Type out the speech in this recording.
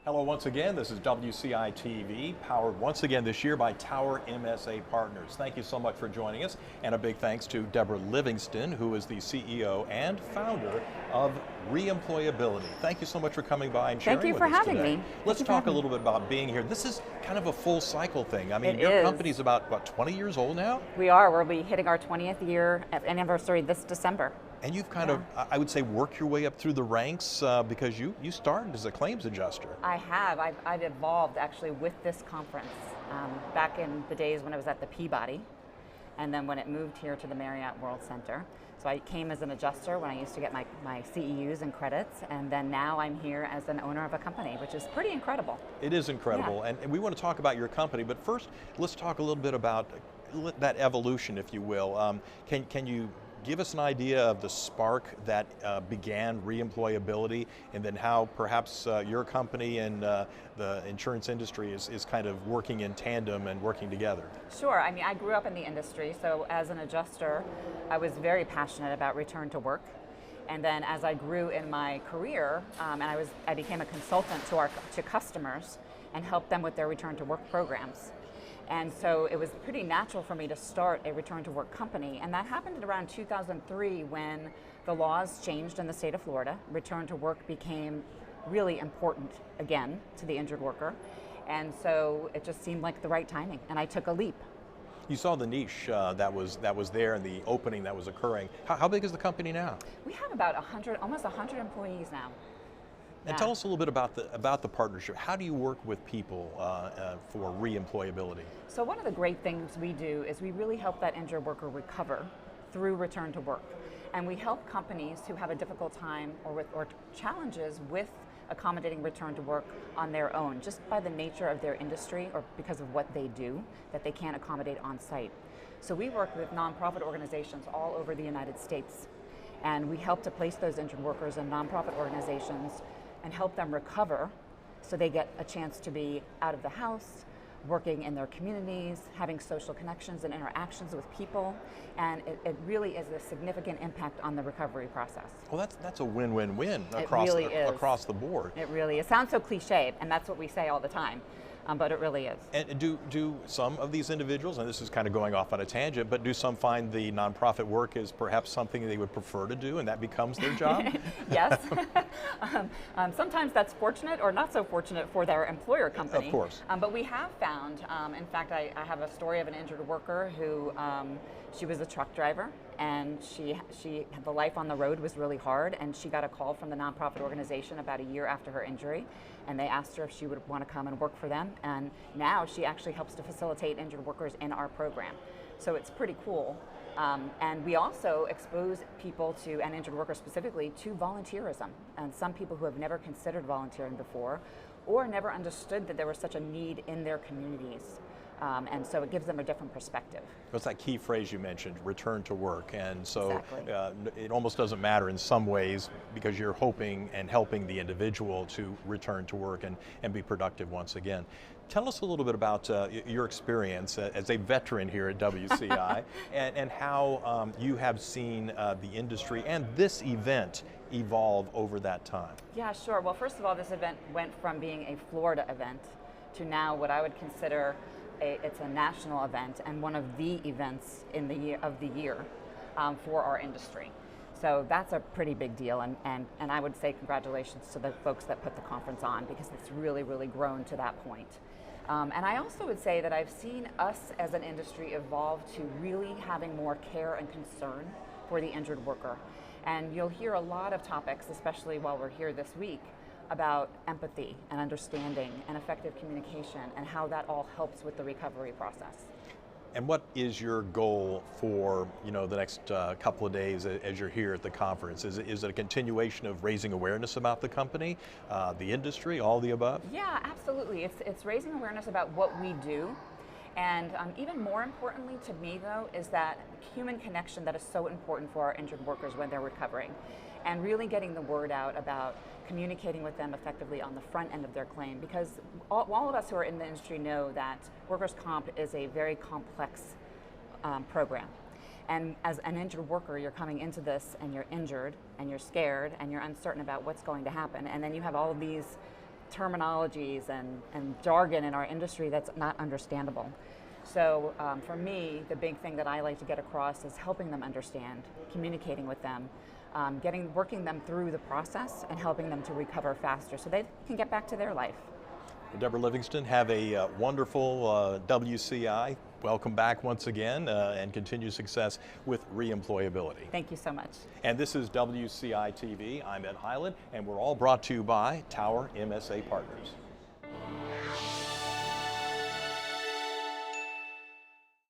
Hello once again, this is WCI-TV, powered once again this year by Tower MSA Partners. Thank you so much for joining us, and a big thanks to Debra Livingston, who is the CEO and founder of ReEmployAbility. Thank you so much for coming by and sharing with us today. Thank you for having me. Let's talk a little bit about being here. This is kind of a full cycle thing. I mean, your company's about, what, 20 years old now? We are. We'll be hitting our 20th year anniversary this December. And you've kind of, I would say, worked your way up through the ranks because you started as a claims adjuster. I have. I've evolved actually with this conference back in the days when I was at the Peabody, and then when it moved here to the Marriott World Center. So I came as an adjuster when I used to get my CEUs and credits, and then now I'm here as an owner of a company, which is pretty incredible. It is incredible, and we want to talk about your company, but first let's talk a little bit about that evolution, if you will. Can you give us an idea of the spark that began ReEmployAbility, and then how perhaps your company and the insurance industry is kind of working in tandem and working together? Sure. I mean, I grew up in the industry, so as an adjuster, I was very passionate about return to work. And then as I grew in my career, and I became a consultant to customers and helped them with their return to work programs. And so it was pretty natural for me to start a return to work company, and that happened around 2003 when the laws changed in the state of Florida. Return to work became really important again to the injured worker, and so it just seemed like the right timing, and I took a leap. You saw the niche that was there and the opening that was occurring. How big is the company now? We have about almost 100 employees now. And tell us a little bit about the partnership. How do you work with people for ReEmployAbility? So one of the great things we do is we really help that injured worker recover through return to work. And we help companies who have a difficult time or challenges with accommodating return to work on their own, just by the nature of their industry or because of what they do, that they can't accommodate on site. So we work with nonprofit organizations all over the United States, and we help to place those injured workers in nonprofit organizations and help them recover so they get a chance to be out of the house, working in their communities, having social connections and interactions with people, and it really is a significant impact on the recovery process. Well, that's a win-win-win across the board. It really is. It sounds so cliche, and that's what we say all the time. But it really is. And do some of these individuals, and this is kind of going off on a tangent, but do some find the nonprofit work is perhaps something they would prefer to do and that becomes their job? Yes. Sometimes that's fortunate or not so fortunate for their employer company. Of course. But we have found, in fact, I have a story of an injured worker who, she was a truck driver, and the life on the road was really hard, and she got a call from the nonprofit organization about a year after her injury, and they asked her if she would want to come and work for them, and now she actually helps to facilitate injured workers in our program. So it's pretty cool. And we also expose people to, and injured workers specifically, to volunteerism. And some people who have never considered volunteering before or never understood that there was such a need in their communities. And so it gives them a different perspective. It's that key phrase you mentioned, return to work. And so exactly. It almost doesn't matter in some ways because you're hoping and helping the individual to return to work and be productive once again. Tell us a little bit about your experience as a veteran here at WCI and how you have seen the industry and this event evolve over that time. Yeah, sure. Well, first of all, this event went from being a Florida event to now what I would consider it's a national event and one of the events in the year for our industry. So that's a pretty big deal, and I would say congratulations to the folks that put the conference on, because it's really, really grown to that point. And I also would say that I've seen us as an industry evolve to really having more care and concern for the injured worker. And you'll hear a lot of topics, especially while we're here this week, about empathy and understanding and effective communication and how that all helps with the recovery process. And what is your goal for the next couple of days as you're here at the conference? Is it a continuation of raising awareness about the company, the industry, all the above? Yeah, absolutely. It's raising awareness about what we do. And even more importantly to me, though, is that human connection that is so important for our injured workers when they're recovering. And really getting the word out about communicating with them effectively on the front end of their claim, because all of us who are in the industry know that workers' comp is a very complex program. And as an injured worker, you're coming into this and you're injured and you're scared and you're uncertain about what's going to happen. And then you have all of these terminologies and jargon in our industry that's not understandable. So for me, the big thing that I like to get across is helping them understand, communicating with them, working them through the process and helping them to recover faster so they can get back to their life. Debra Livingston, have a wonderful WCI. Welcome back once again and continued success with ReEmployAbility. Thank you so much. And this is WCI-TV. I'm Ed Hyland, and we're all brought to you by Tower MSA Partners.